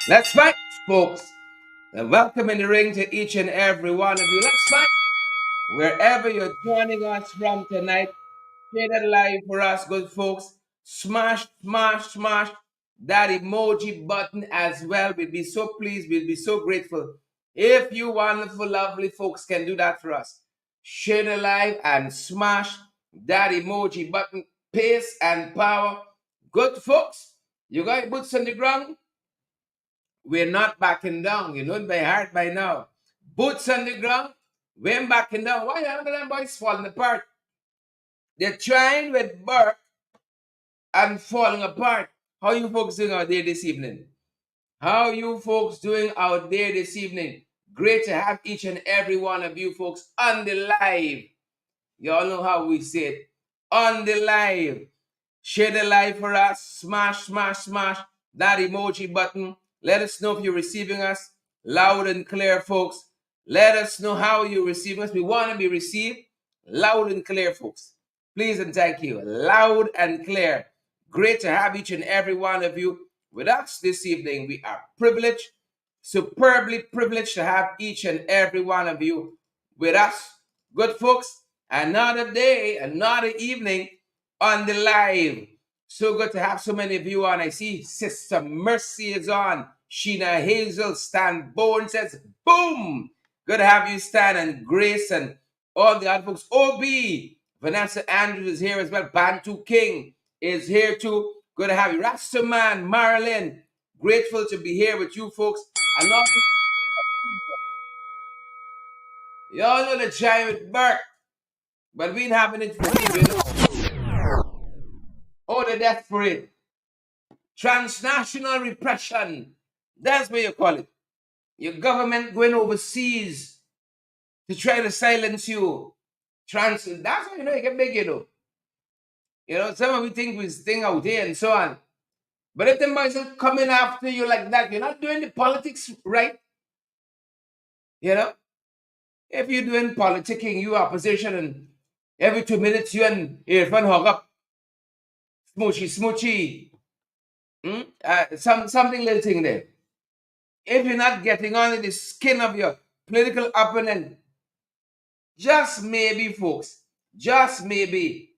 Let's fight, folks. And welcome in the ring to each and every one of you. Let's fight. Wherever you're joining us from tonight, share that live for us, good folks. Smash, smash, smash that emoji button as well. We'd be so pleased. We'd be so grateful if you wonderful, lovely folks can do that for us. Share the live and smash that emoji button. Pace and power. Good folks, you got boots on the ground? We're not backing down. You know it by heart by now. Boots on the ground. We ain't backing down. Why are them boys falling apart? They're trying with birth and falling apart. How you folks doing out there this evening? How you folks doing out there this evening? Great to have each and every one of you folks on the live. Y'all know how we say it. On the live. Share the live for us. Smash, smash, smash that emoji button. Let us know if you're receiving us loud and clear, folks. Let us know how you're receiving us. We want to be received loud and clear, folks. Please and thank you. Loud and clear. Great to have each and every one of you with us this evening. We are privileged, superbly privileged to have each and every one of you with us. Good folks, another day, another evening on the live. So good to have so many of you on. I see Sister Mercy is on. Sheena Hazel, Stan Bowen says, boom. Good to have you, Stan, and Grace, and all the other folks. OB, Vanessa Andrews is here as well. Bantu King is here too. Good to have you. Rastaman, Marilyn, grateful to be here with you folks. And also, y'all know the giant Burke, but we ain't having it for you, you know? Oh, the death parade. Transnational repression. That's what you call it. Your government going overseas to try to silence you. That's how you know you get big, you know. You know, some of you think we sting out here and so on. But if the boys are coming after you like that, you're not doing the politics right. You know? If you're doing politicking, you opposition, and every 2 minutes you and Irfan hug up. Smoochy, smoochy. Something little thing there. If you're not getting under the skin of your political opponent, just maybe, folks, just maybe,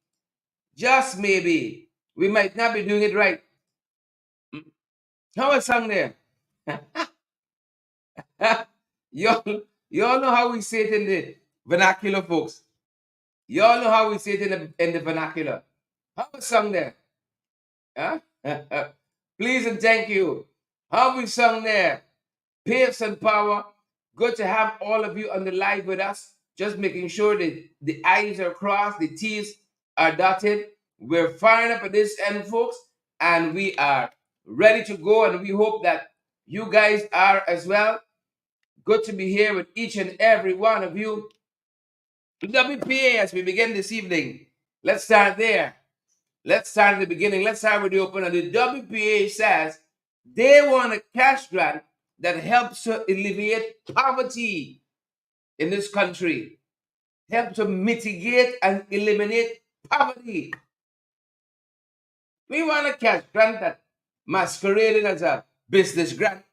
we might not be doing it right. How a song there? y'all know how we say it in the vernacular, folks. Y'all know how we say it in the vernacular. How a song there? Huh? Please and thank you. How we sung there? Pace and power. Good to have all of you on the live with us. Just making sure that the I's are crossed, the T's are dotted. We're firing up at this end, folks, and we are ready to go. And we hope that you guys are as well. Good to be here with each and every one of you. The WPA as we begin this evening. Let's start there. Let's start at the beginning. Let's start with the opener. The WPA says they want a cash grant that helps to alleviate poverty in this country, help to mitigate and eliminate poverty. We want a cash grant that masquerading as a business grant,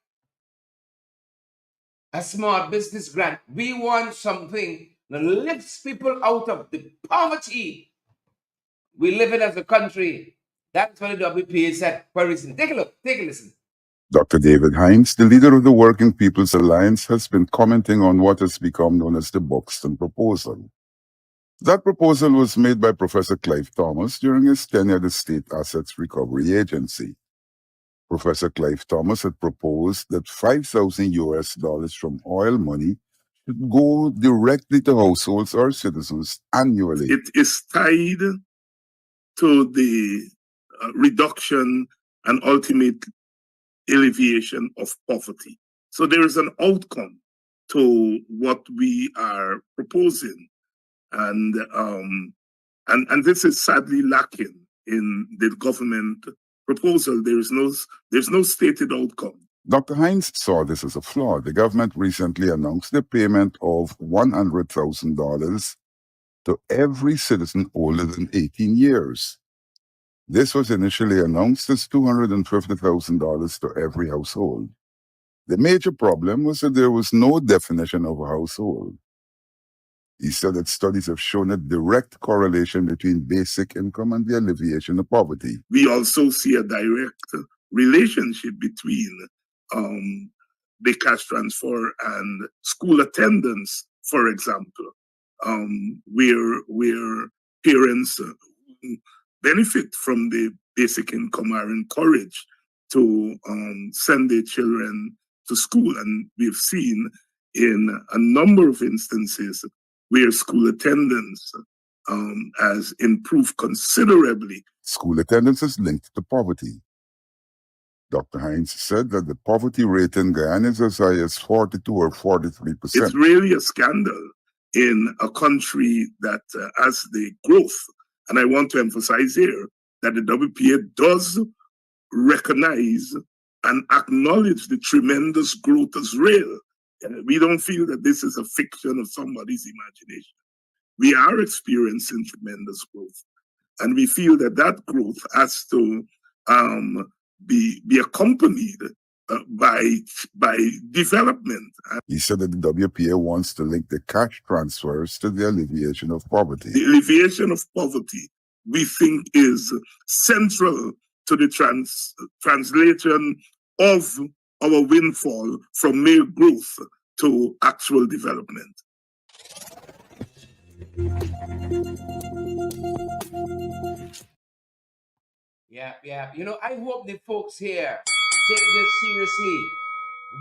a small business grant. We want something that lifts people out of the poverty we live in as a country. That's what the WPA said. Where is it? Take a look, take a listen. Dr. David Hines, the leader of the Working People's Alliance, has been commenting on what has become known as the Buxton Proposal. That proposal was made by Professor Clive Thomas during his tenure at the State Assets Recovery Agency. Professor Clive Thomas had proposed that $5,000 from oil money should go directly to households or citizens annually. It is tied to the reduction and ultimate alleviation of poverty. So there is an outcome to what we are proposing, and this is sadly lacking in the government proposal. There's no stated outcome. Dr. Hines saw this as a flaw. The government recently announced the payment of $100,000 to every citizen older than 18 years. This was initially announced as $250,000 to every household. The major problem was that there was no definition of a household. He said that studies have shown a direct correlation between basic income and the alleviation of poverty. We also see a direct relationship between the cash transfer and school attendance, for example, where parents who benefit from the basic income are encouraged to send their children to school. And we've seen in a number of instances where school attendance has improved considerably. School attendance is linked to poverty. Dr. Hines said that the poverty rate in Guyana is as high as 42 or 43%. It's really a scandal in a country that has the growth. And I want to emphasize here that the WPA does recognize and acknowledge the tremendous growth as real. We don't feel that this is a fiction of somebody's imagination. We are experiencing tremendous growth. And we feel that that growth has to be accompanied by development. He said that the WPA wants to link the cash transfers to the alleviation of poverty. The alleviation of poverty, we think, is central to the translation of our windfall from mere growth to actual development. Yeah. You know, I hope the folks here take this seriously.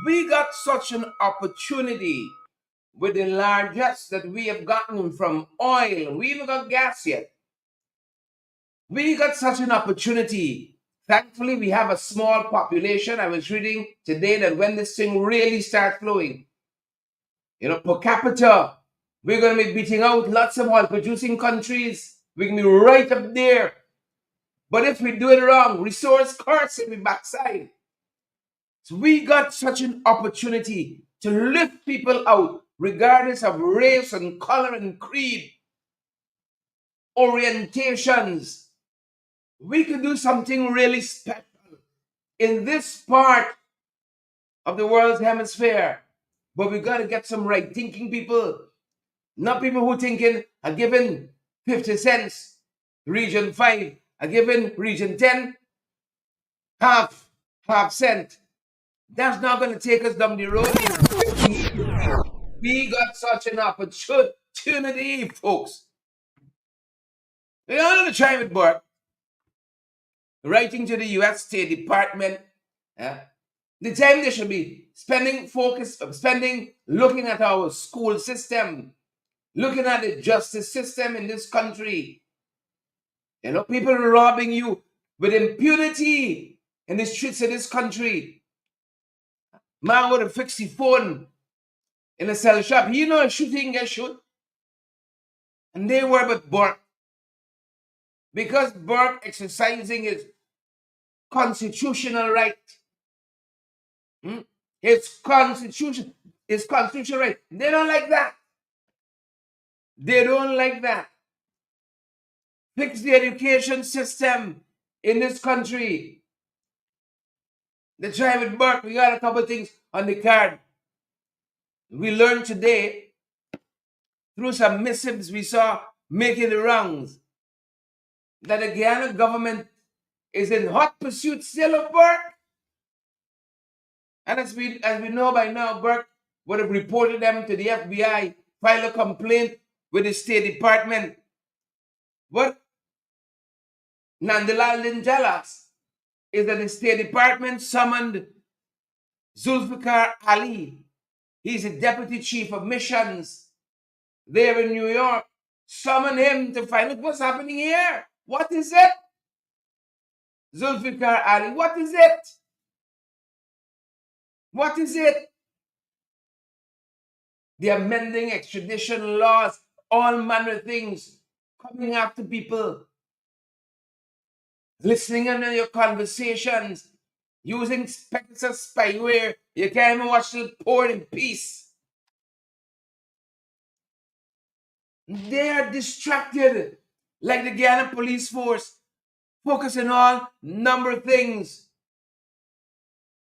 We got such an opportunity with the largesse that we have gotten from oil. We even got gas yet. We got such an opportunity. Thankfully, we have a small population. I was reading today that when this thing really starts flowing, you know, per capita, we're going to be beating out lots of oil producing countries. We can be right up there. But if we do it wrong, resource curse in the backside. So we got such an opportunity to lift people out, regardless of race and color and creed, orientations. We could do something really special in this part of the world's hemisphere. But we got to get some right thinking people, not people who thinking are given 50 cents, region 5, are given region 10, half cent. That's not going to take us down the road. We got such an opportunity, folks. You know, the try with Burke, writing to the U.S. State Department, the time they should be spending, looking at our school system, looking at the justice system in this country. You know, people robbing you with impunity in the streets of this country. Man would have fixed the phone in a cell shop. You know, shooting get shoot. And they were with Burke. Because Burke exercising his constitutional right. His constitutional right. They don't like that. They don't like that. Fix the education system in this country. The try with Burke, we got a couple of things on the card. We learned today, through some missives we saw making the rounds, that the Guyana government is in hot pursuit still of Burke. And as we know by now, Burke would have reported them to the FBI, filed a complaint with the State Department. What Nandalal didn't tell us is that the State Department summoned Zulfikar Ali. He's the Deputy Chief of Missions there in New York. Summon him to find out what's happening here. What is it? Zulfikar Ali, what is it? What is it? The amending extradition laws, all manner of things, coming after people, listening in on your conversations, using Pegasus spyware. You can't even watch the port in peace. They are distracted, like the Guyana police force, focusing on number of things.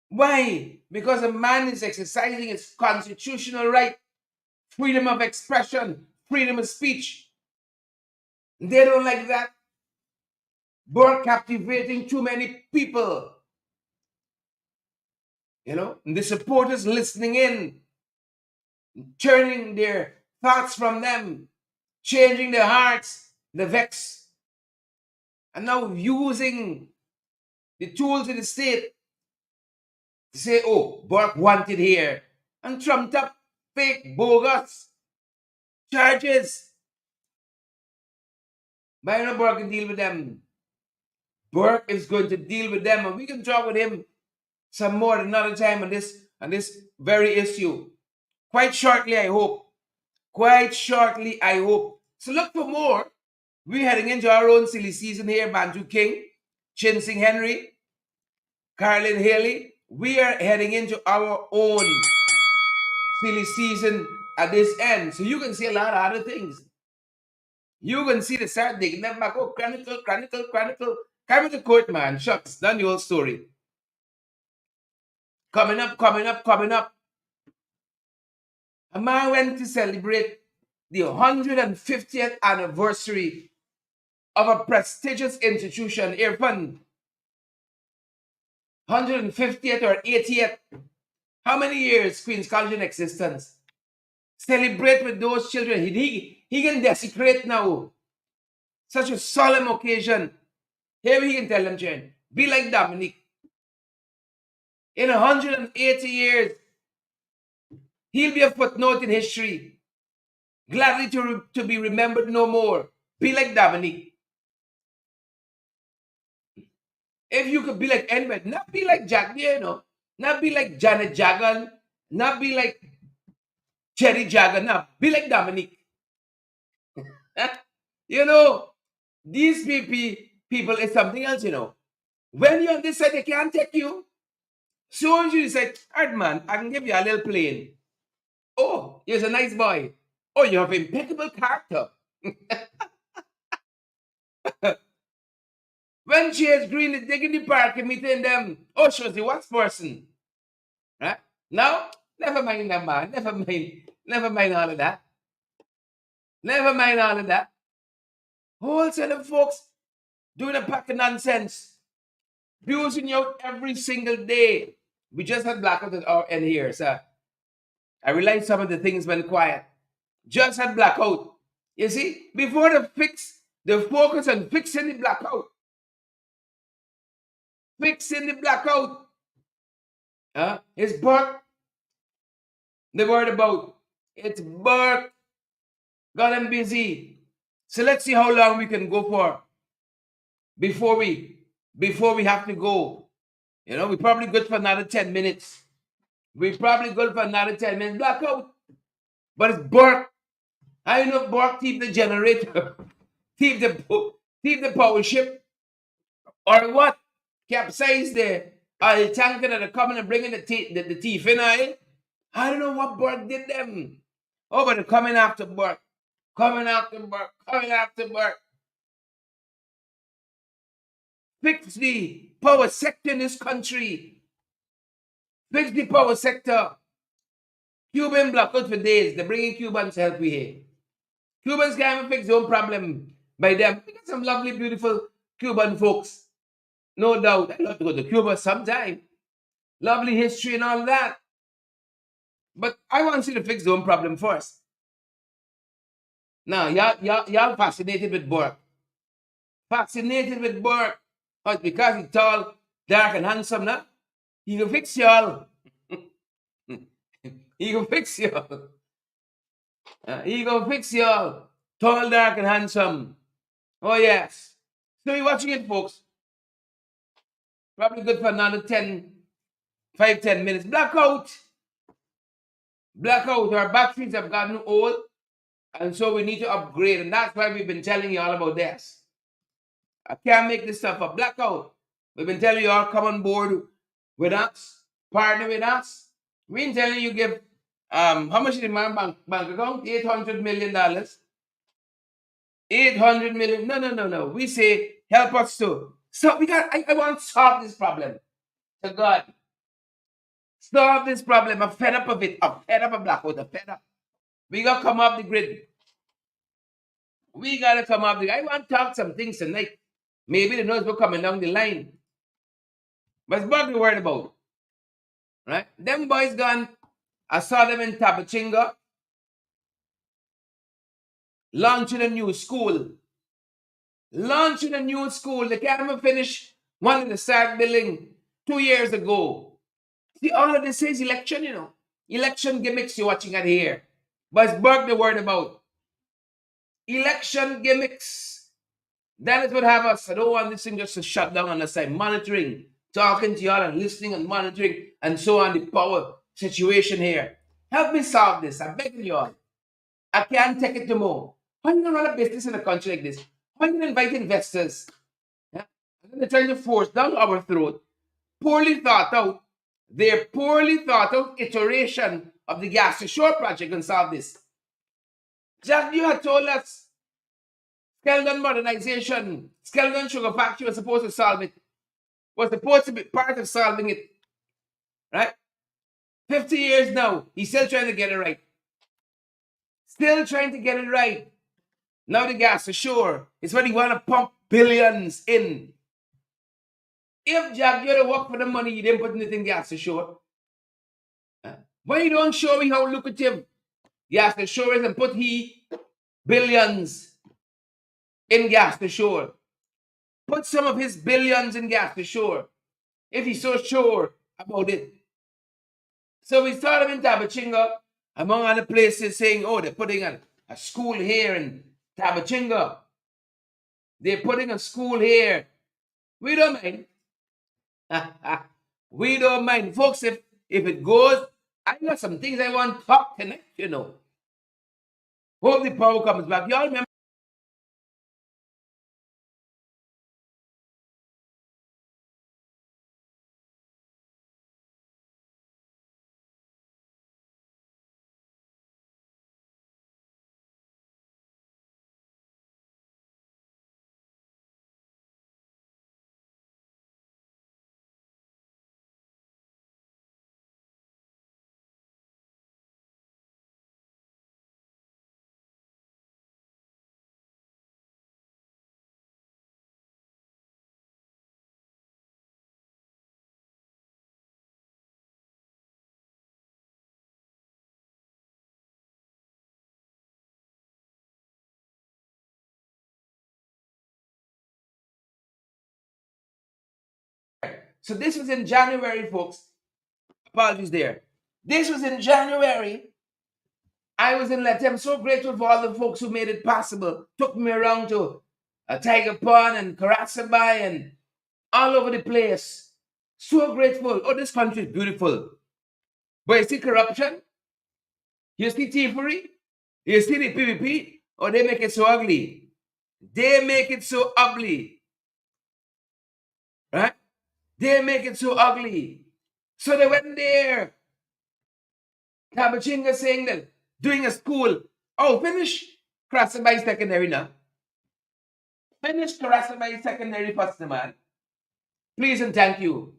Why? because a man is exercising his constitutional right, freedom of expression, freedom of speech. They don't like that. Burke captivating too many people. And the supporters listening in, turning their thoughts from them, changing their hearts, the vex, and now using the tools of the state to say, oh, Burke wanted here, and trumped up fake, bogus charges. But Burke can deal with them. Burke is going to deal with them, and we can talk with him some more another time on this very issue. Quite shortly, I hope. Quite shortly, I hope. So look for more. We're heading into our own silly season here. Bantu King, Chinsing Henry, Carlin Haley. We are heading into our own silly season at this end. So you can see a lot of other things. You can see the sad thing. Never back. Oh, chronicle. Come with the court, man. Shucks, done the whole story. Coming up. A man went to celebrate the 150th anniversary of a prestigious institution, Irfan. 150th or 80th. How many years Queen's College in existence? Celebrate with those children. He can desecrate now. Such a solemn occasion. Here he can tell them, Jen, be like Dominique. In 180 years, he'll be a footnote in history. Gladly to be remembered no more. Be like Dominique. If you could be like anybody, not be like Jack, not be like Janet Jagan, not be like Cherry Jagan, no, be like Dominique. These people is something else, When you're on this side, they can't take you. So you say, "Alright, man, I can give you a little plane. Oh, he's a nice boy. Oh, you have impeccable character." When Chase Green is digging the park and meeting them, oh, she was the worst person. Right? Now, never mind that, man. Never mind all of that. Never mind all of that. Whole set of folks doing a pack of nonsense. Abusing you out every single day. We just had blackout at our end here, so I realized some of the things went quiet. Just had blackout. You see, before the focus on fixing the blackout. Fixing the blackout. It's Burke they worried about. It's Burke. Got them busy. So let's see how long we can go for before we have to go. We're probably good for another 10 minutes. We're probably good for another 10 minutes. Blackout. But it's Burke. I know Burke keep the generator. keep the power ship. Or what? Capsize the oil tanker that are coming and bringing the thief in oil. I don't know what Burke did them. Oh, but they're coming after Burke. Coming after Burke. Fix the power sector in this country. Fix the power sector. Cuban blackout for days. They're bringing Cubans to help we here. Cubans can't even fix their own problem by them. We got some lovely, beautiful Cuban folks. No doubt. I'd love to go to Cuba sometime. Lovely history and all that. But I want you to fix their own problem first. Now, y'all fascinated with Burke. Fascinated with Burke. But because he's tall, dark, and handsome, now, he can fix y'all. He can fix y'all. He can fix y'all. Tall, dark, and handsome. Oh, yes. So you're watching it, folks. Probably good for another 10 minutes. Blackout. Our batteries have gotten old. And so we need to upgrade. And that's why we've been telling you all about this. I can't make this stuff up. Blackout. We've been telling you all come on board with us. Partner with us. We've been telling you give how much is in my bank account? $800 million. 800 million. No. We say help us to. So I want to solve this problem. To God. Solve this problem. I'm fed up of it. I'm fed up of blackout. I'm fed up. We got to come off the grid. We got to come off the grid. I want to talk some things tonight. Maybe the noise will coming down the line. But it's what we worried about. Right? Them boys gone. I saw them in Tapachinga launching a new school. Launching a new school. They can't even finish one in the side building 2 years ago. See, all of this is election, you know. Election gimmicks you're watching at here. But it's Burke the word about. Election gimmicks. That is what have us. I don't want this thing just to shut down unless I'm monitoring, talking to y'all and listening and monitoring and so on the power situation here. Help me solve this. I'm begging y'all. I can't take it no more. How you gonna run a business in a country like this? How you gonna invite investors? Yeah? And then they're trying to force down our throat. Poorly thought out. Their poorly thought out iteration of the gas to shore project can solve this. Jack, you had told us Skeldon modernization, Skeldon sugar factory was supposed to solve it. Was supposed to be part of solving it. Right? 50 years now, he's still trying to get it right. Still trying to get it right. Now the gas to shore is what he want to pump billions in. If Jack, you had to work for the money, you didn't put anything gas to shore. Why you don't show me how lucrative gas to shore is and put he billions in gas to shore? Put some of his billions in gas to shore if he's so sure about it. So we saw them in Tapachinga, among other places, saying, oh, they're putting a school here in Tapachinga. They're putting a school here. We don't mind. We don't mind. Folks, if it goes, I got some things I want to talk tonight, you know. Hope the power comes back. Y'all remember? So this was in January, folks. Apologies there. This was in January. I was in Latin. I'm so grateful for all the folks who made it possible. Took me around to Tiger Pond and Karasabai and all over the place. So grateful. Oh, this country is beautiful. But you see corruption? You see thievery? You see the PPP? Oh, they make it so ugly. They make it so ugly. Right? They make it so ugly. So they went there. Tabachinga saying that doing a school. Oh, finish Karasabai Secondary now. Finish Karasabai Secondary first, man. Please and thank you.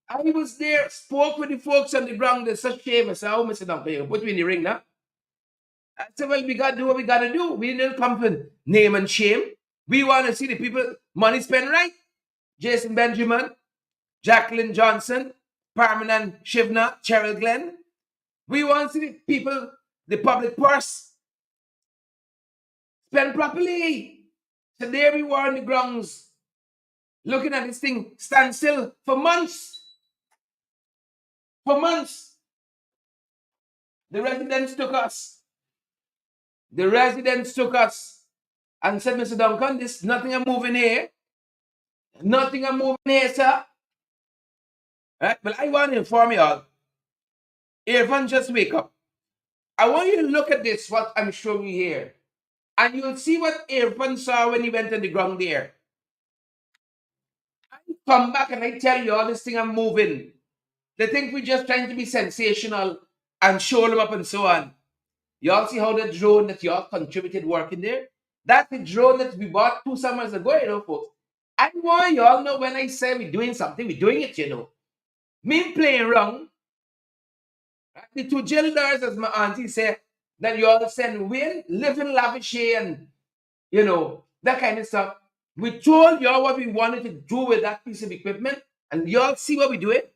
I was there, spoke with the folks on the ground. There's such shame. I said, oh, Mr. Duncan, put me in the ring now. I said, well, we got to do what we got to do. We didn't come for name and shame. We want to see the people money spent right. Jason Benjamin, Jacqueline Johnson, Parmanan Shivna, Cheryl Glenn. We want to see the people, the public purse, spend properly. So there we were on the grounds, looking at this thing stand still for months. For months. The residents took us. The residents took us and said, Mr. Duncan, this nothing I'm moving here. Nothing I'm moving here, sir. Right? But I want to inform you all. Irfan, just wake up. I want you to look at this, what I'm showing you here. And you'll see what Irfan saw when he went on the ground there. I come back and I tell you all this thing I'm moving. They think we're just trying to be sensational and show them up and so on. Y'all see how the drone that y'all contributed working there? That's the drone that we bought 2 summers ago, you know, folks. I want y'all know when I say we're doing something, we're doing it, you know. Me playing wrong. the two jailers, as my auntie said, that you all send Win, living lavishly and, that kind of stuff. We told y'all what we wanted to do with that piece of equipment, and y'all see what we do it.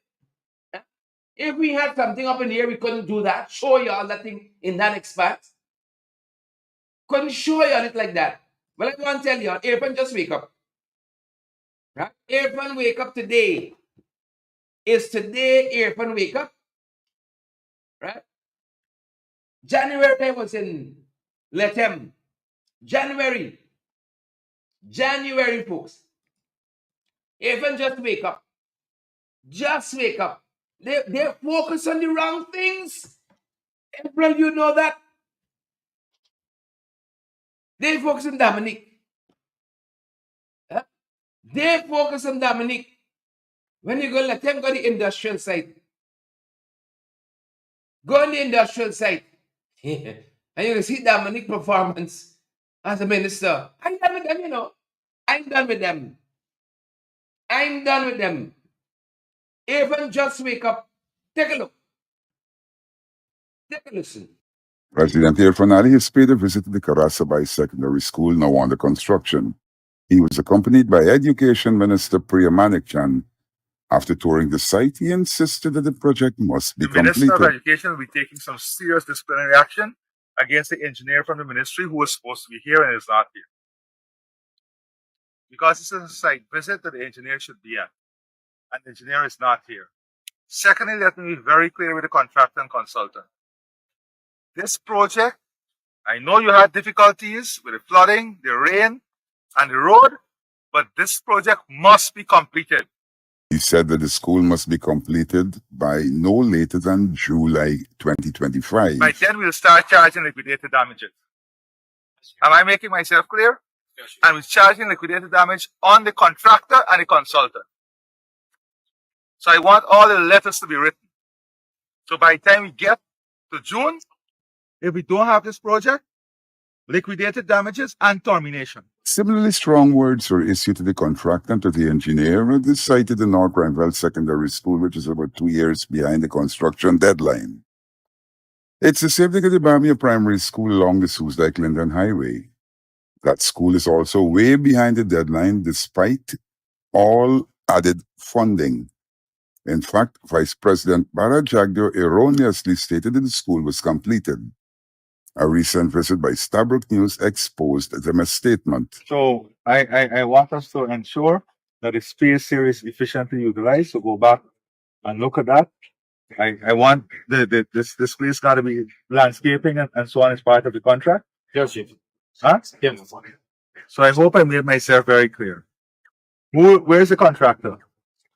If we had something up in here, we couldn't do that. Show y'all that thing in that expanse. Couldn't show y'all it like that. Well, I want to tell y'all, Irfan just wake up. Right? Irfan wake up today. Is today Irfan wake up? Right? January was in Letem. January, folks. Irfan just wake up. Just wake up. They focus on the wrong things. April, you know that. They focus on Dominic. Huh? They focus on Dominic. When you go, let them go to the industrial site. Go on the industrial site. And you can see Dominic performance as a minister. I'm done with them, I'm done with them. I'm done with them. Even just wake up. Take a look. Take a listen. President Irfan Ali has paid a visit to the Karasabai Secondary School, now under construction. He was accompanied by Education Minister Priya Manikchan. After touring the site, he insisted that the project must be The Minister of completed. Education will be taking some serious disciplinary action against the engineer from the ministry who was supposed to be here and is not here. Because this is a site visit that the engineer should be at, and the engineer is not here. Secondly, let me be very clear with the contractor and consultant. This project, I know you had difficulties with the flooding, the rain, and the road, but this project must be completed. He said that the school must be completed by no later than July 2025. By then, we'll start charging liquidated damages. Am I making myself clear? Yes, and we're charging liquidated damage on the contractor and the consultant. So I want all the letters to be written. So by the time we get to June, if we don't have this project, liquidated damages and termination. Similarly strong words were issued to the contractor and to the engineer at the site of the North Granville Secondary School, which is about 2 years behind the construction deadline. It's the same thing at the Bamia Primary School along the Susdike-Linden Highway. That school is also way behind the deadline despite all added funding. In fact, Vice President Bara Jagdeo erroneously stated that the school was completed. A recent visit by Stabrook News exposed the misstatement. So I want us to ensure that the space here is efficiently utilized. So go back and look at that. I want this place got to be landscaping and so on as part of the contract. Yes, Chief. Huh? Yes. So I hope I made myself very clear. Where's the contractor?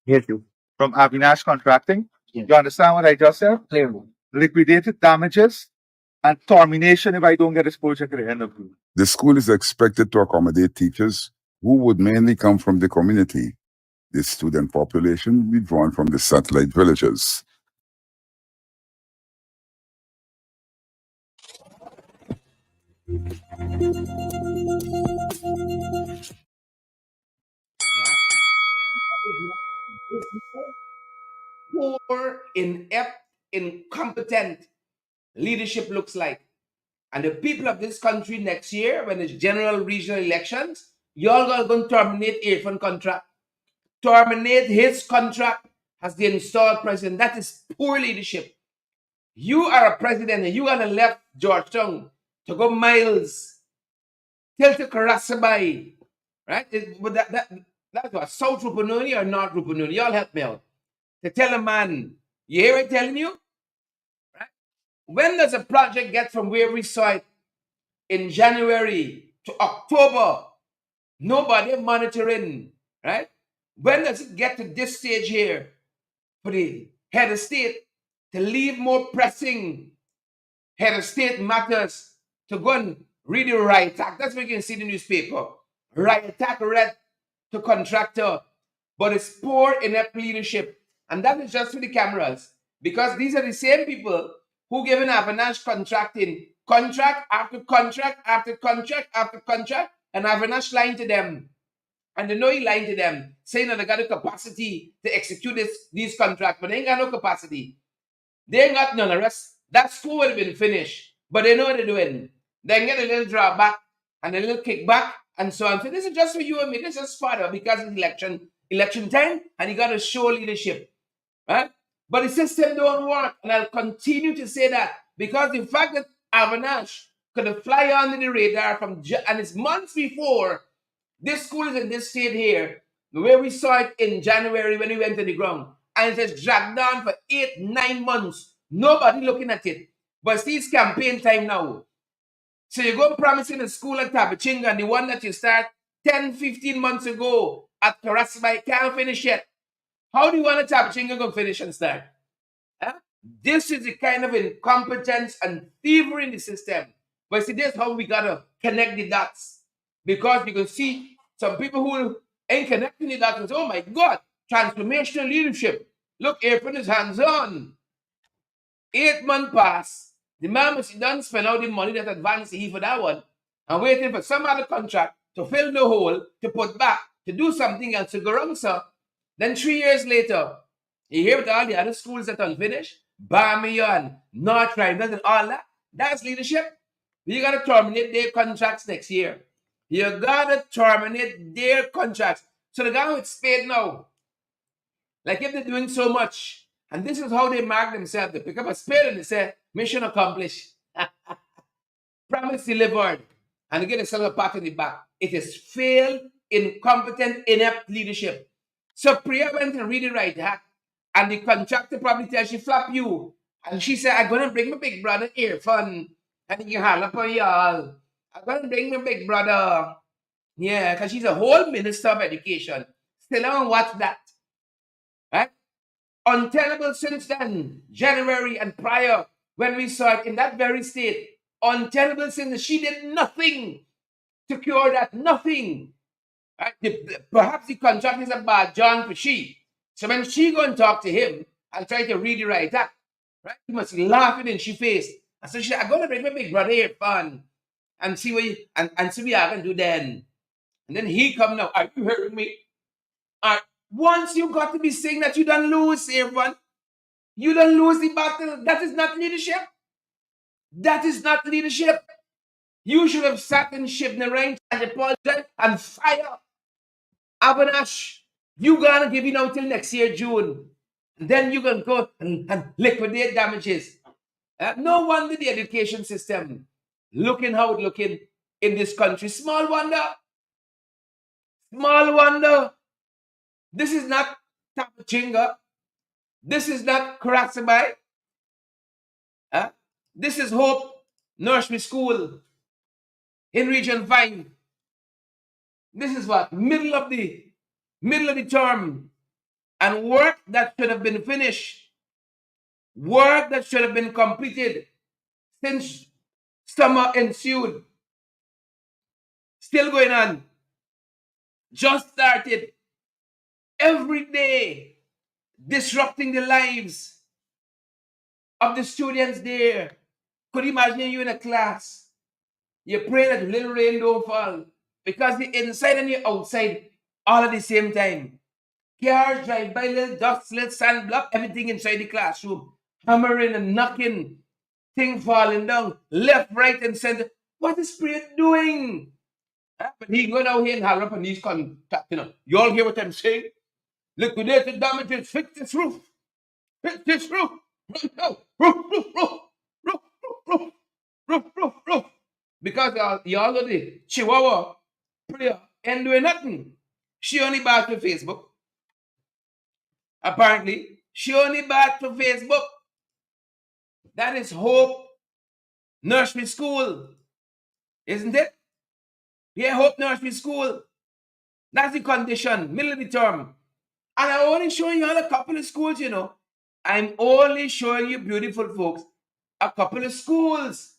Yes, you. From Avinash Contracting. Yes. You understand what I just said? Clearly. Liquidated damages and termination if I don't get this project at the end of June. The school is expected to accommodate teachers who would mainly come from the community. The student population will be drawn from the satellite villages. Poor, inept, incompetent leadership looks like. And the people of this country next year, when it's general regional elections, y'all are going to terminate Irfan contract. Terminate his contract as the installed president. That is poor leadership. You are a president and you are left Georgetown to go miles till to Karasabai. Right? That's what, South Rupununi or North Rupununi? Y'all help me out. To tell a man, you hear what I'm telling you? Right? When does a project get from where we saw it in January to October? Nobody monitoring, right? When does it get to this stage here for the head of state to leave more pressing head of state matters to go and read the riot act? That's what you can see in the newspaper. Riot act read to contractor, but it's poor inept leadership. And that is just for the cameras, because these are the same people who given Avinash contracting contract after contract after contract after contract, and Avinash lying to them. And they know he lying to them, saying that they got the capacity to execute these contracts, but they ain't got no capacity. They ain't got none of us. That school would have been finished. But they know what they're doing. They get a little drawback and a little kickback and so on. So this is just for you and me. This is fodder because it's election time, and you got to show leadership. Right? But the system don't work. And I'll continue to say that because the fact that Avalanche could have fly under the radar and it's months before this school is in this state here, the way we saw it in January when we went to the ground, and it has dragged on for 8-9 months. Nobody looking at it. But see, it's campaign time now. So you go promising a school at Tabachinga, and the one that you start 10-15 months ago at Karasbai can't finish yet. How do you want a Tabachinga go finish and start? Huh? This is the kind of incompetence and thievery in the system. But see, this is how we gotta connect the dots. Because you can see some people who ain't connecting the dots and say, oh my God, transformational leadership. Look, April is hands-on. 8 months pass. The man must done spend all the money that advanced he for that one and waiting for some other contract to fill the hole, to put back, to do something else to go wrong, sir. Then 3 years later, you hear with all the other schools that unfinished, Bamiyan, North Rhineland, and all that. That's leadership. You got to terminate their contracts next year. You got to terminate their contracts. So the guy with spade now, like if they're doing so much, and this is how they mark themselves. They pick up a spade and they say, mission accomplished. Promise delivered. And they get themselves a pat in the back. It is failed, incompetent, inept leadership. So Priya went and read it right, and the contractor probably tells she flap you. And she said, I'm going to bring my big brother Irfan, and he can holler for y'all. I'm going to bring my big brother. Yeah, because she's a whole minister of education. Still haven't watched that. Right? Untenable since then, January and prior, when we saw it in that very state. Untenable since she did nothing to cure that, nothing. Right? Perhaps the contract is a bad John for she. So when she go and talk to him and try to read the right act, right? He must be laughing in she face. And so she said, I'm gonna bring my big brother here fun and see what you, and see what I can do then. And then he come now, are you hearing me? Once you got to be saying that you don't lose, everyone, you don't lose the battle. That is not leadership. That is not leadership. You should have sat in Shibna and apologized and fire. Avanash, you gonna give it out till next year, June. And then you can go and liquidate damages. No wonder the education system looking how it's looking in this country. Small wonder. Small wonder. This is not Tapachinga. This is not Karasabai. This is Hope Nursery School in Region 5. This is what? Middle of the term. And work that should have been finished. Work that should have been completed since summer ensued. Still going on. Just started. Every day. Disrupting the lives of the students there. Could you imagine you in a class? You pray that little rain don't fall. Because the inside and the outside all at the same time. Cars drive by, little dust, little sand block, everything inside the classroom. Hammering and knocking. Thing falling down. Left, right, and center. What is Spirit doing? But he go down here and holler up on these contacts. You all hear what I'm saying? Liquidate the damages, fix this roof. Fix this roof. Right now. Roof. Because y'all know the Chihuahua prayer ain't doing nothing. She only back to Facebook. Apparently, she only back to Facebook. That is Hope Nursery School. Isn't it? Yeah, Hope Nursery School. That's the condition, middle of the term. And I'm only showing you all a couple of schools, I'm only showing you, beautiful folks, a couple of schools.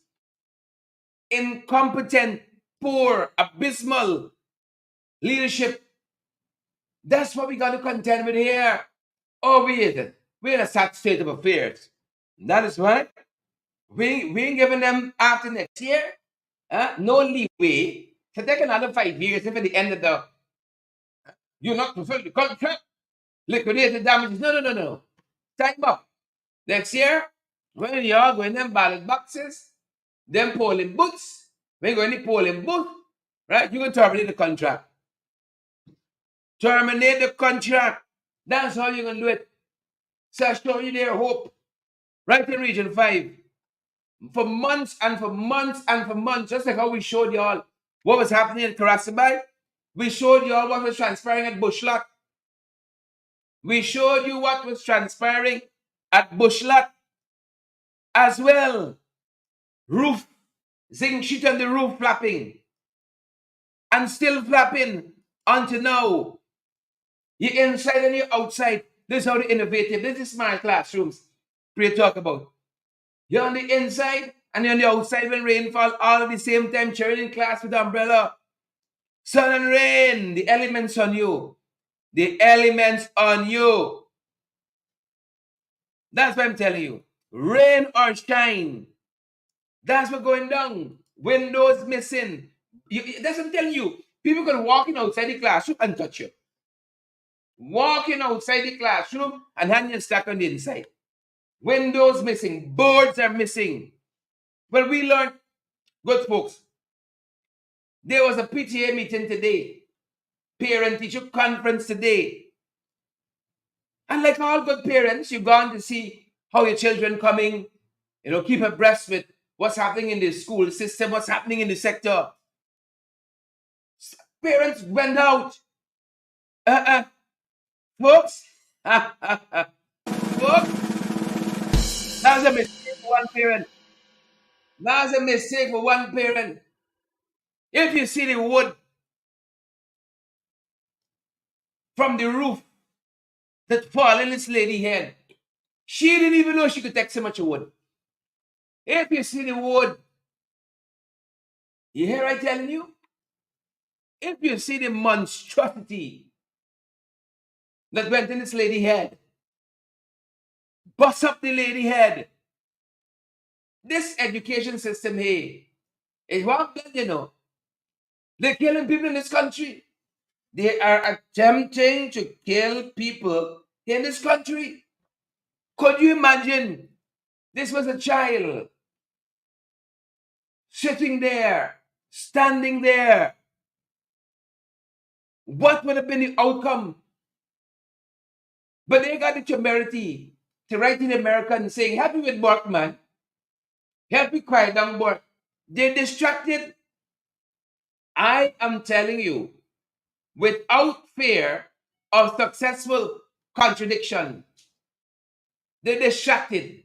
Incompetent, poor, abysmal leadership. That's what we got to contend with here. Oh, we're in a sad state of affairs. That is why we ain't giving them after next year. No leeway to take another 5 years if at the end of the you're not fulfilling the contract, liquidate the damages. No. Time up. Next year, When you all go in them ballot boxes, them polling booths, when you go in the polling booth, right, you can terminate the contract. Terminate the contract. That's how you're going to do it. So I show you their hope. Right in Region 5. For months and for months and for months, just like how we showed y'all what was happening in Karasibai, we showed y'all what was transpiring at Bushlot. We showed you what was transpiring at Bushlot as well. Roof, zinc sheet on the roof flapping. And still flapping until now. You're inside and you're outside. This is how the innovative, this is smart classrooms we talk about. You're on the inside and you're on the outside when rainfall all at the same time, cheering in class with umbrella. Sun and rain, the elements on you. The elements on you. That's what I'm telling you. Rain or shine. That's what's going down. Windows missing. That's what I'm telling you. People can walk in outside the classroom and touch you. Walking outside the classroom and hand you stuck on the inside. Windows missing. Boards are missing. Well, we learned, good folks, there was a PTA meeting today. Parent-teacher conference today. And like all good parents, you've gone to see how your children coming, keep abreast with what's happening in the school system, what's happening in the sector. Parents went out. Folks, folks, that's a mistake for one parent. That's a mistake for one parent. If you see the wood from the roof that fall in this lady's head, she didn't even know she could take so much wood. If you see the wood, you hear I telling you? If you see the monstrosity that went in this lady's head, bust up the lady's head. This education system here is what they're killing people in this country. They are attempting to kill people in this country. Could you imagine this was a child sitting there, standing there? What would have been the outcome? But they got the temerity to write in American saying, happy with work, man. Happy quiet down work. They're distracted. I am telling you, without fear of successful contradiction, they're distracted.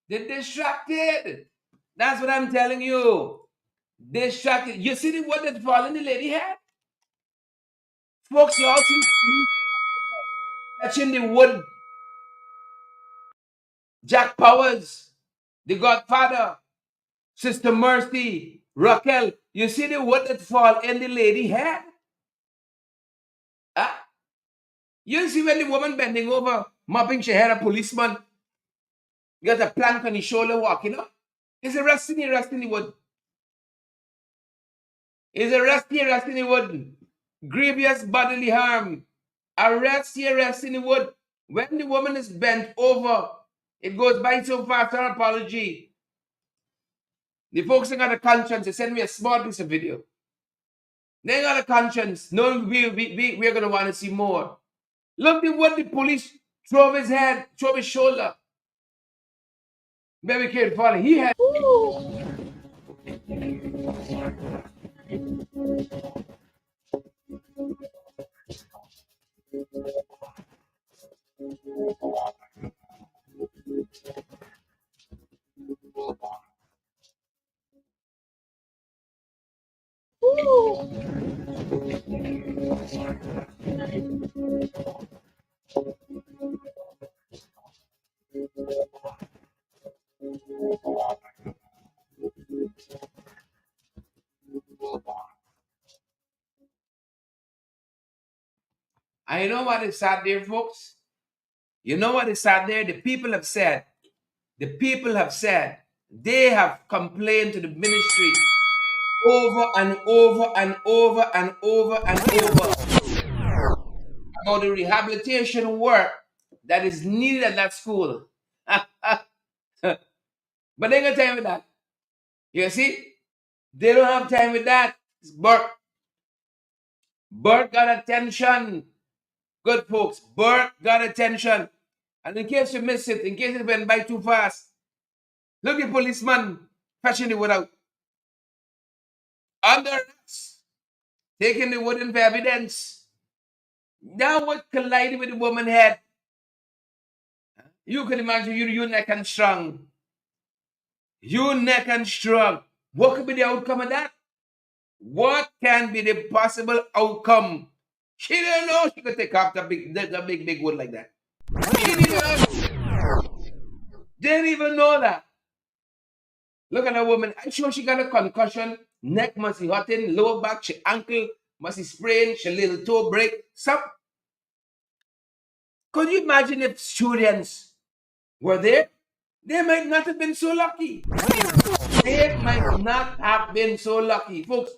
They're distracted. That's what I'm telling you. Distracted. You see the wood that fallen the lady head? Folks, you all see touching the wood. Jack Powers, the Godfather, Sister Mercy, Raquel. You see the wood that fall in the lady head? Ah? You see when the woman bending over, mopping she hair, a policeman, got a plank on his shoulder walking up? Is arresting the wood. Is arresting the wood. Grievous bodily harm. Arrest in the wood. When the woman is bent over, it goes by so fast, her apology. The folks ain't got a conscience. They send me a small piece of video. They ain't got a conscience. No, we're going to want to see more. Look at what the police throw his head, throw his shoulder. Very careful. He had. And you know what is sad there, folks? You know what is sad there? The people have said they have complained to the ministry over and over and over and over and over about the rehabilitation work that is needed at that school. But they ain't got time with that. You see? They don't have time with that. It's Burke. Burke got attention. Good folks. Burke got attention. And in case you miss it, in case it went by too fast, look at policeman fetching the wood out. Under arrest, taking the wood in for evidence. Now what collided with the woman's head? You can imagine you neck and strong. You neck and strong. What could be the outcome of that? What can be the possible outcome? She didn't know she could take off the big wood like that. She didn't know. Didn't even know that. Look at that woman. I'm sure she got a concussion. Neck must be hurting. Lower back, she ankle must be sprained. She little toe break. Some. Could you imagine if students were there? They might not have been so lucky. They might not have been so lucky. Folks,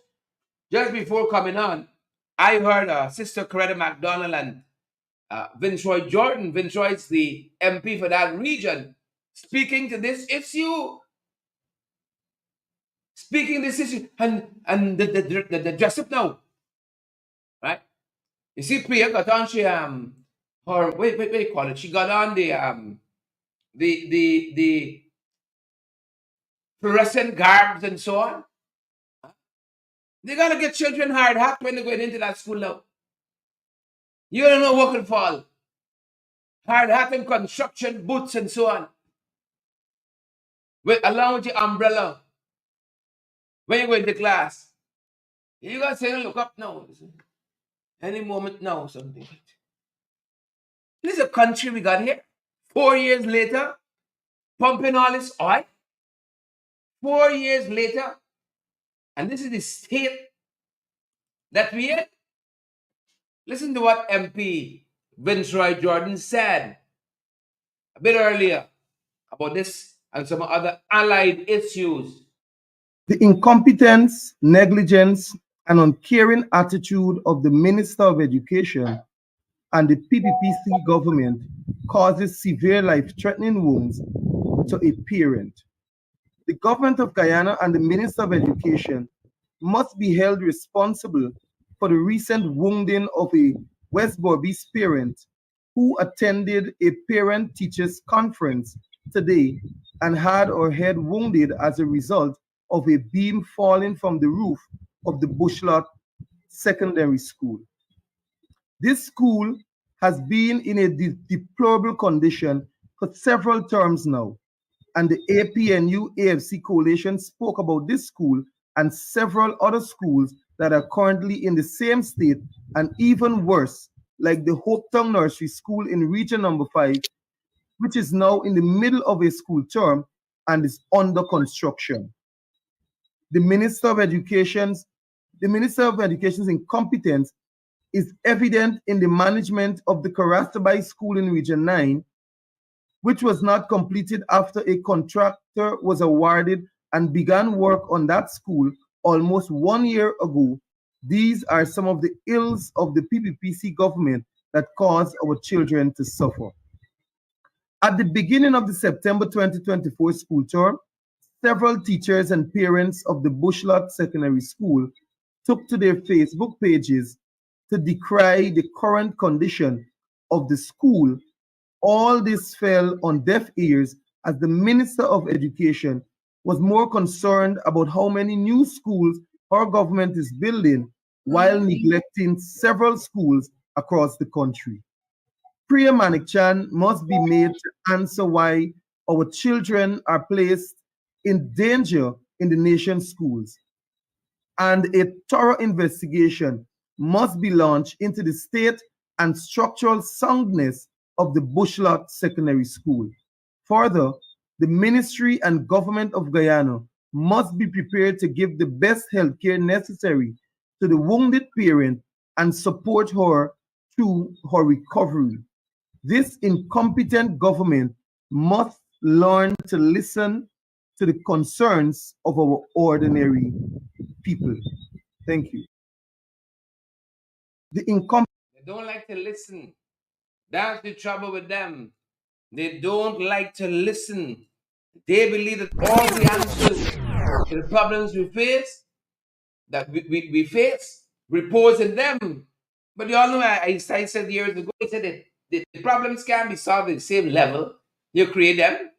just before coming on, I heard Sister Coretta McDonald and Vince Roy Jordan. Vince Roy is the MP for that region, speaking to this issue. Speaking this issue. And the dress up now. Right? You see, Priya got on, she her what do you call it? She got on the fluorescent garbs and so on. They gotta get children hard hat when they're going into that school now. You don't know what could fall. Hard hat and construction boots and so on. Along with your umbrella. When you go into class. You gotta say, look up now. Any moment now, something. This is a country we got here. 4 years later, pumping all this oil. 4 years later, and this is the state that we in. Listen to what MP Vince Roy Jordan said a bit earlier about this and some other allied issues. The incompetence, negligence, and uncaring attitude of the Minister of Education and the PPPC government causes severe life-threatening wounds to a parent. The government of Guyana and the Minister of Education must be held responsible for the recent wounding of a West Berbice parent who attended a parent-teachers conference today and had her head wounded as a result of a beam falling from the roof of the Bushlot Secondary School. This school has been in a deplorable condition for several terms now, and the APNU AFC coalition spoke about this school and several other schools that are currently in the same state and even worse, like the Hopetown Nursery School in Region Number 5, which is now in the middle of a school term and is under construction. The Minister of Education's incompetence is evident in the management of the Karastabai School in Region 9, which was not completed after a contractor was awarded and began work on that school almost 1 year ago. These are some of the ills of the PPPC government that caused our children to suffer. At the beginning of the September 2024 school term, several teachers and parents of the Bushlot Secondary School took to their Facebook pages to decry the current condition of the school. All this fell on deaf ears as the Minister of Education was more concerned about how many new schools our government is building while neglecting several schools across the country. Priya Manikchan must be made to answer why our children are placed in danger in the nation's schools. and a thorough investigation must be launched into the state and structural soundness of the Bushlot Secondary School. Further, the ministry and government of Guyana must be prepared to give the best health care necessary to the wounded parent and support her through her recovery. This incompetent government must learn to listen to the concerns of our ordinary people. Thank you. The They don't like to listen. That's the trouble with them. They don't like to listen. They believe that all the answers to the problems we face, that we face, repose in them. But you all know, I said years ago, I said that the problems can be solved at the same level. You create them.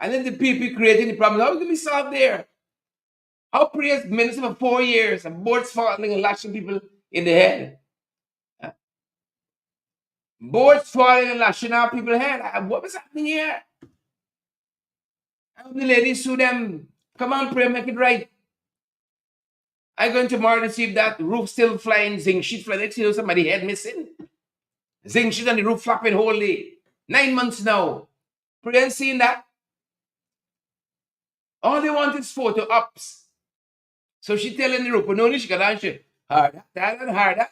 And then the people creating the problems, how can be solved there? How Priya's minister for 4 years and boards falling and lashing people in the head? Boards falling and lashing out people's head. What was happening here? And the ladies sue them. Come on, Priya, make it right. I'm going tomorrow to see if that roof still flying, zinc sheet flying. Next, you know, somebody head missing. Zinc sheet on the roof flapping whole day. 9 months now. Priya ain't seen that. All they want is photo ops. So she telling the roof, no, she got answer. Harder, harder, harder.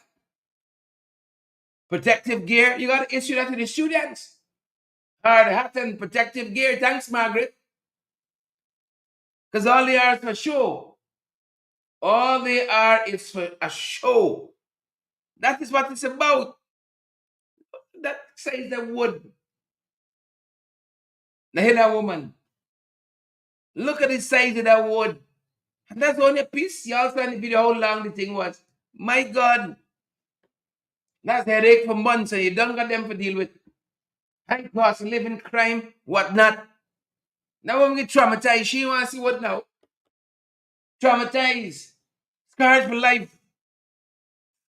Protective gear, you got to issue that to the students. Hard hat and protective gear. Thanks, Margaret. Because all they are is for show. All they are is for a show. That is what it's about. That says the wood. Now hear that woman. Look at the size of that wood. And that's only a piece. You also in the video how long the thing was. My God. That's headache for months and you don't got them to deal with. High cost of living, crime, whatnot. Now when we get traumatized, she wants to see what now? Traumatized. Scarred for life.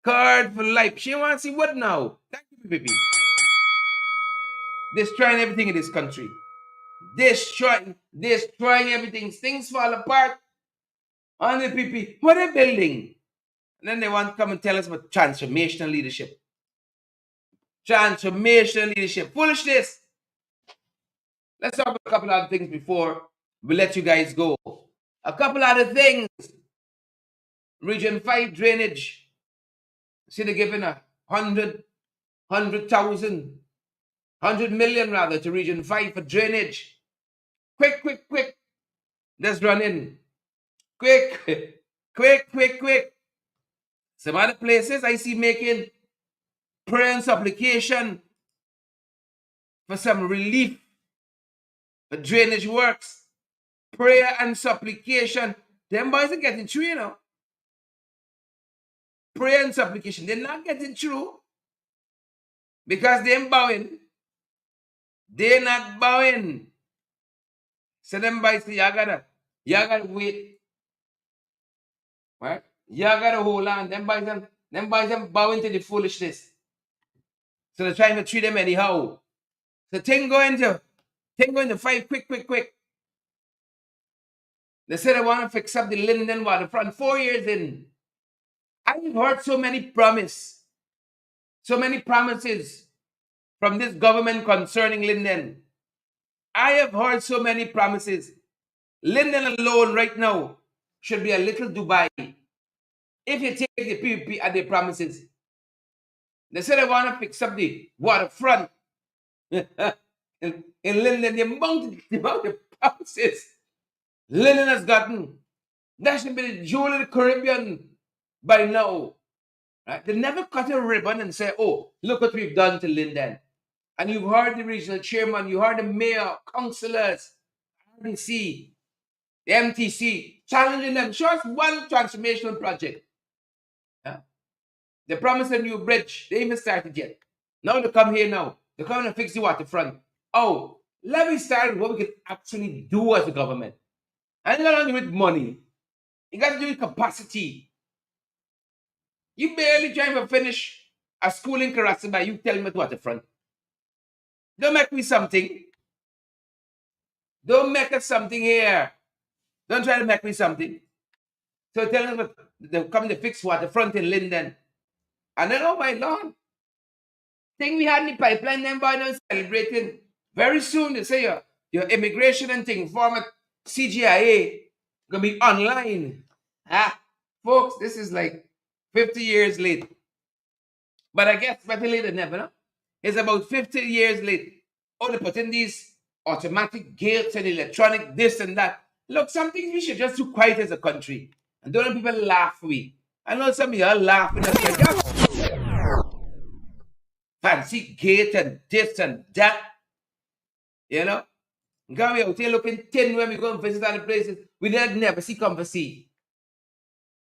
Scarred for life. She wants to see what now? Thank you, PPP. Destroying everything in this country. Destroying everything. Things fall apart on the PPP. What are they building? And then they want to come and tell us about transformational leadership. Transformational leadership. Foolishness. Let's talk about a couple other things before we let you guys go. A couple other things. Region 5 drainage. See, they're giving 100,000, 100 million rather to Region 5 for drainage. Quick. Let's run in. Quick. Some other places I see making prayer and supplication for some relief for drainage works. Prayer and supplication. Them boys are getting through, you know. Prayer and supplication. They're not getting through because they're bowing. They're not bowing. So them boys say, you gotta wait. Right? You gotta hold on. Them boys them bowing to the foolishness. So they're trying to treat them anyhow. So thing going to 5 quick. They said they want to fix up the Linden waterfront 4 years in. I've heard so many promises from this government concerning Linden. I have heard so many promises. Linden alone right now should be a little Dubai. If you take the PPP at their promises, they said they want to fix up the waterfront in Linden. The amount of promises Linden has gotten, that should be the jewel of the Caribbean by now. Right? They never cut a ribbon and say, oh, look what we've done to Linden. And you've heard the regional chairman, you heard the mayor, councillors, RDC, the MTC, challenging them. Show us one transformational project. Yeah? They promised a new bridge. They even started yet. Now they come here now. They're coming to fix the waterfront. Oh, let me start with what we can actually do as a government. And you got to do with money. You got to do with capacity. You barely trying to finish a school in Karasaba. You tell me at waterfront. Don't make me something. Don't make us something here. Don't try to make me something. So tell us they come to fix waterfront in Linden. And then, oh my Lord, thing we had in the pipeline, them by now celebrating. Very soon, they say your immigration and thing, former CGIA, gonna be online. Folks, this is like 50 years late. But I guess better late than never, no? It's about 50 years late. Oh, they put in these automatic gates and electronic this and that. Look, some things we should just do quiet as a country. And don't let people laugh we. I know some of y'all laughing at that. Fancy gate and this and that. You know? Go we out here looking thin when we go and visit other places. We never see come to see.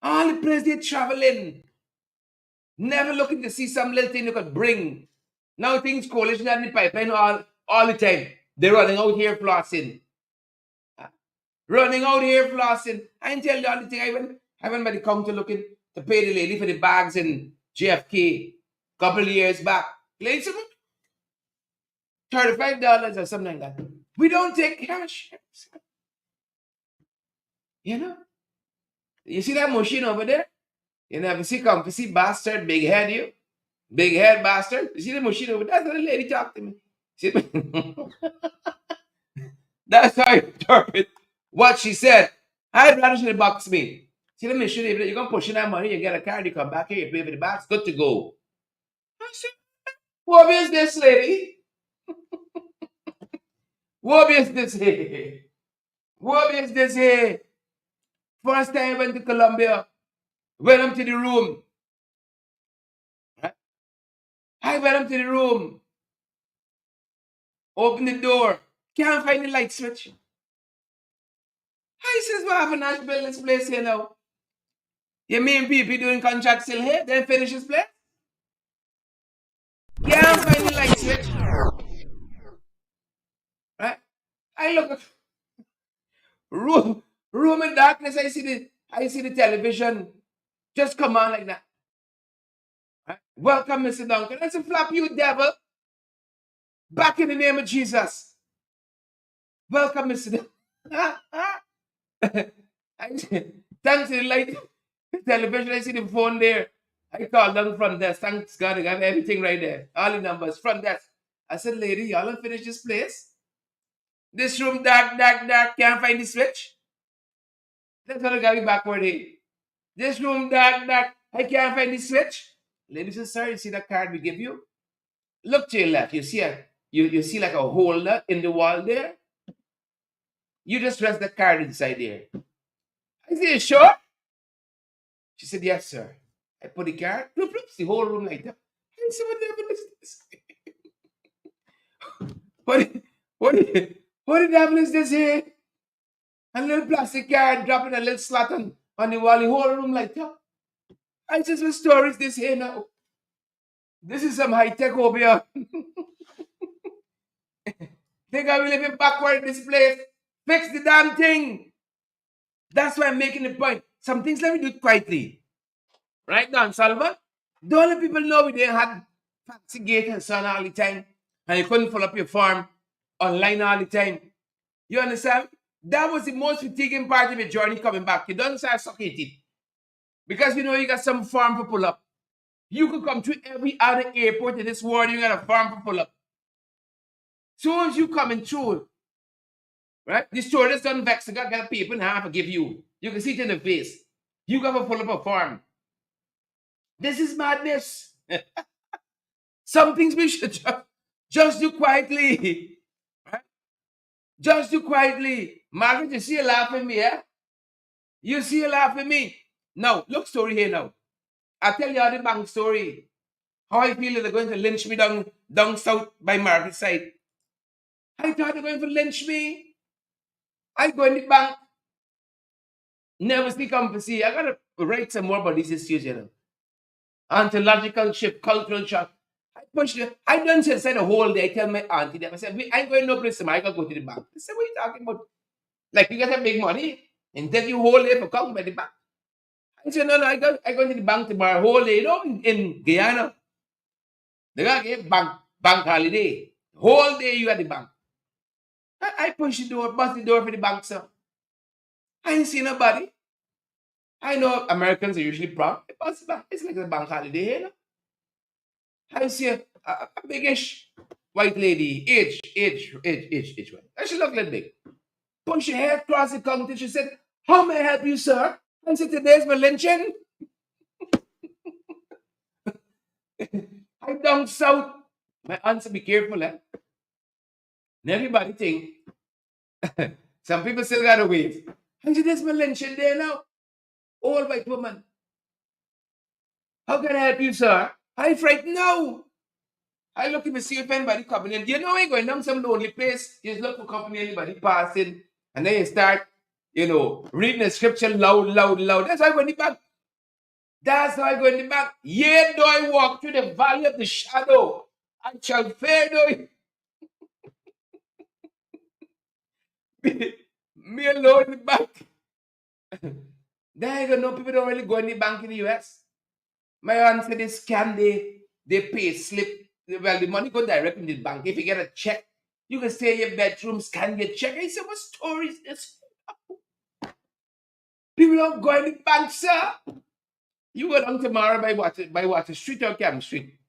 All the places they traveling. Never looking to see some little thing you could bring. Now things coalition and the pipeline all the time. They're running out here flossing. Running out here flossing. I ain't tell you all the thing. I went by the counter looking to pay the lady for the bags in JFK a couple of years back. Lady said, $35 or something like that. We don't take cash. You know? You see that machine over there? You never see come see bastard, big head you. Big head bastard. You see the machine over there? That's how the lady talked to me. See? That's how I interpret what she said. I'd rather she box me. See the machine over there? You're gonna push in that money, you get a card, you come back here, you pay for the box, good to go. I said, what is this, lady? What is this here? What is this here? First time I went to Colombia, went up to the room. I went up to the room, open the door, can't find the light switch. I says, well, I have a nice build this place here now. You mean people doing contract still here, then finish this place? Can't find the light switch. Right? I look at room in darkness, I see the television just come on like that. Right? Welcome, Mr. Duncan. I said, flap you, devil. Back in the name of Jesus. Welcome, Mr. Duncan. Thanks to the light, the television, I see the phone there. I called down front desk. Thanks God, I got everything right there. All the numbers, front desk. I said, lady, y'all don't finish this place? This room dark, can't find the switch? That's how I got me backward here. This room dark, I can't find the switch. Lady said, sir, you see that card we give you? Look to your left. You see you see like a holder in the wall there? You just rest the card inside there. I said, you sure? She said, yes, sir. I put the card, bloop, bloop, the whole room like that. I said, what the devil is this? What the devil is this here? A little plastic card dropping a little slot on the wall, the whole room like that. I said, what story is this here now? This is some high tech over here. Think I will live backward in this place? Fix the damn thing. That's why I'm making the point. Some things let me do it quietly. Right, Don Solomon? Don't let people know we didn't have fancy gate and sun all the time. And you couldn't fill up your farm online all the time. You understand? That was the most fatiguing part of your journey coming back. You don't start sucking it. Because you know you got some farm to pull up. You could come to every other airport in this world, you got a farm to pull up. Soon as you coming through, right? The stewardess done vex, got a paper in half to give you. You can see it in the face. You got to pull up a farm. This is madness. Some things we should just do quietly. Right? Just do quietly. Margaret, you see you laughing at me, eh? You see you laughing at me. Now, look story here now. I'll tell you all the bank story. How I feel that they're going to lynch me down south by Margaret's side. I thought they're going to lynch me. I go in the bank. Never see come to see. I got to write some more about these issues, you know. Ontological shift, cultural shock. I push it. I don't say the whole day. I tell my auntie that. I said, I ain't going no place. I got to go to the bank. They said, what are you talking about? Like, you guys have big money and take you whole day for come by the bank. I said, no, I go to the bank tomorrow, whole day, you know, in Guyana. They got a bank holiday. Whole day you at the bank. I push the door, bust the door for the bank, sir. I ain't see nobody. I know Americans are usually proud, but it's like a bank holiday here. No? I see a biggish white lady, age. And she looked like big. Push her head across the counter. She said, "How may I help you, sir?" I said, "Today's my lynching." I down south. My answer, be careful, eh? And everybody think, some people still got to wait. I said, "There's my lynching there now. Old white woman. How can I help you, sir?" I frightened now. I look to see if anybody coming in. You know, I going down some lonely place. You just look for company, anybody passing, and then you start, reading the scripture loud. That's how I go in the back. That's how I go in the back. Yea, though I walk through the valley of the shadow, I shall fear no me alone in the back. There you go. No, people don't really go in the bank in the US. My answer, they scan they pay slip. Well, the money go direct in the bank. If you get a check, you can stay in your bedroom, scan your check. I say, what story is this? People don't go in the bank, sir. You go down tomorrow by Water Street or Cam Street.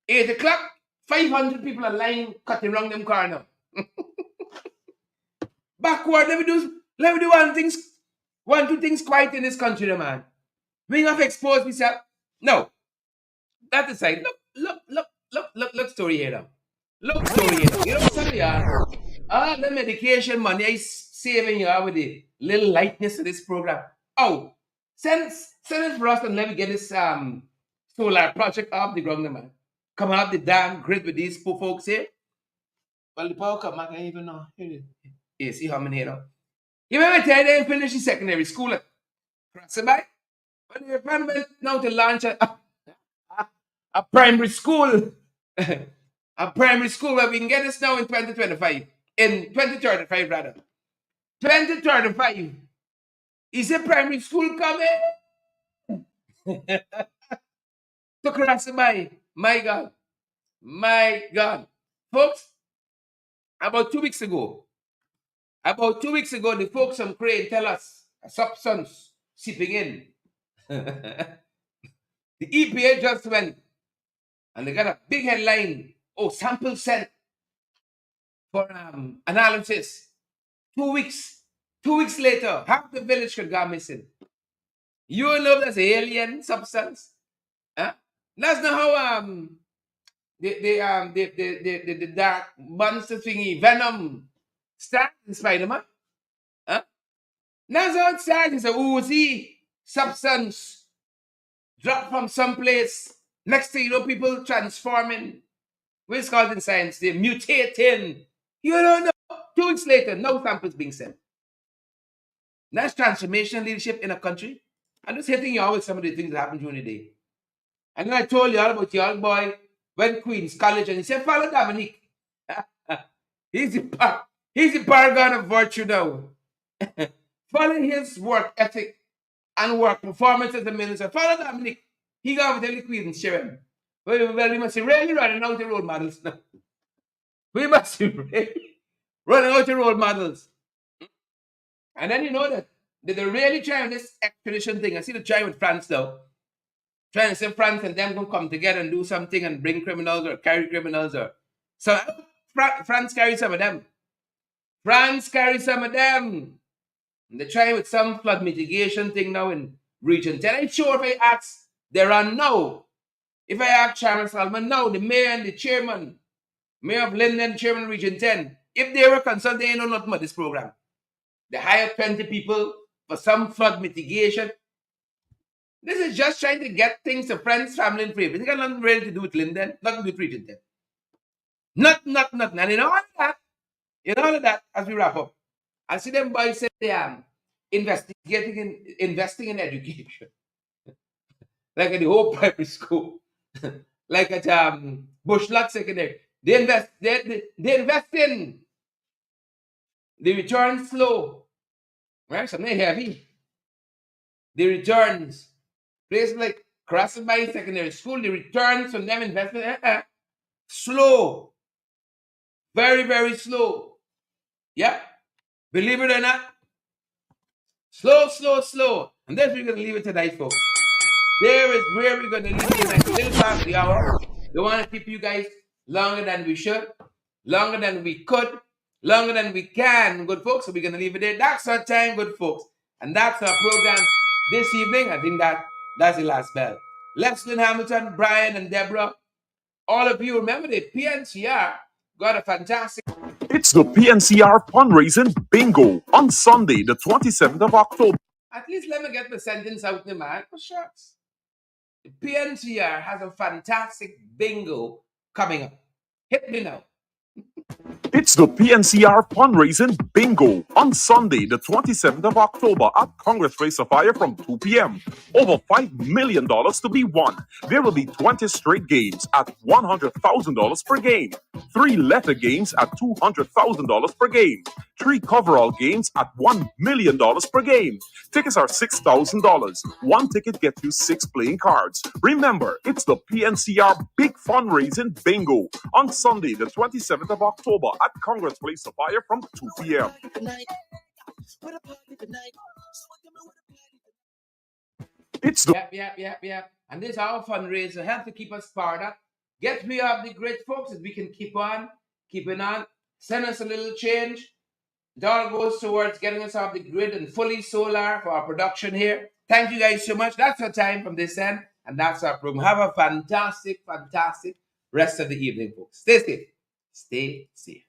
8 o'clock, 500 people are lying, cutting around them corner. Backward, let me do one, two things quiet in this country, man. We have exposed myself. No, that aside, look story here now. Look story here now. You know what all the medication money I saving you with the little lightness of this program. Oh, send it for us and let me get this solar project off the ground, man. Come out the damn grid with these poor folks here. Well, the power come back, I even know. You see how many here now. You remember they finish the secondary school at Crossby? But the plan went now to launch a primary school. A primary school where we can get this now in 2025. In 2035, rather. 2035. Is a primary school coming? To Crossby. My God. My God. Folks, about 2 weeks ago, the folks from Crane tell us a substance seeping in. The EPA just went and they got a big headline. Oh, sample sent for analysis. 2 weeks. 2 weeks later, half the village could go missing. You know that's alien substance. Huh? That's not how the dark monster thingy Venom starts in Spider-Man. Huh? That's how it starts. It's a oozy substance dropped from someplace. Next thing you know, people transforming. What's called in science? They're mutating. You don't know. 2 weeks later, no samples being sent. That's transformation leadership in a country. I'm just hitting you all with some of the things that happened during the day. And then I told you all about young boy went Queen's College and he said, follow Dominique. he's the paragon of virtue now. Follow his work ethic and work performance as a minister. Follow Dominique. He got with every Queen and share him. Well, we must be really running out the role models now. We must be really running out the role models. And then you know that they're really trying this extradition thing. I see the try with France though. Trying to say France and them gonna come together and do something and bring criminals or carry criminals or so France carry some of them. France carry some of them. And they're trying with some flood mitigation thing now in Region 10. I'm sure if I ask there are no. If I ask Chairman Salman now, the mayor and the chairman, Mayor of Linden, Chairman of Region 10, if they were concerned, they know nothing about this program. They hired 20 people for some flood mitigation. This is just trying to get things to friends, family, and friends. It's got nothing really to do with Linden, nothing to do with Region 10. Nothing. And in all of that, as we wrap up, I see them boys say they are investing in education. Like at the whole primary school. Like at Bushlock Secondary. They invest in the return slow. Right? Something heavy. The returns. Places like Crossby Secondary School, the returns from them investment slow. Very, very slow. Yeah. Believe it or not. Slow. And that's where we're going to leave it tonight, folks. There is where we're going to leave it tonight. A little past the hour. Don't want to keep you guys longer than we should, longer than we could, longer than we can, good folks. So we're going to leave it there. That's our time, good folks. And that's our program this evening. I think that's the last bell. Leslie Hamilton, Brian, and Deborah, all of you remember the PNCR got a fantastic... It's the PNCR fundraising bingo on Sunday, the 27th of October. At least let me get the sentence out there, man. For shucks. The PNCR has a fantastic bingo coming up. Hit me now. It's the PNCR fundraising bingo on Sunday, the 27th of October at Congress Place of Fire from 2 p.m. Over $5 million to be won. There will be 20 straight games at $100,000 per game, 3 letter games at $200,000 per game, 3 coverall games at $1 million per game. Tickets are $6,000. 1 ticket gets you 6 playing cards. Remember, it's the PNCR Big Fundraising Bingo on Sunday, the 27th of October at Congress Place of Fire from 2 p.m. It's the Yep. And this is our fundraiser. Help to keep us fired up. Get me up the great folks that we can keep on, keeping on. Send us a little change. It all goes towards getting us off the grid and fully solar for our production here. Thank you guys so much. That's our time from this end. And that's our program. Have a fantastic rest of the evening, folks. Stay safe. Stay safe.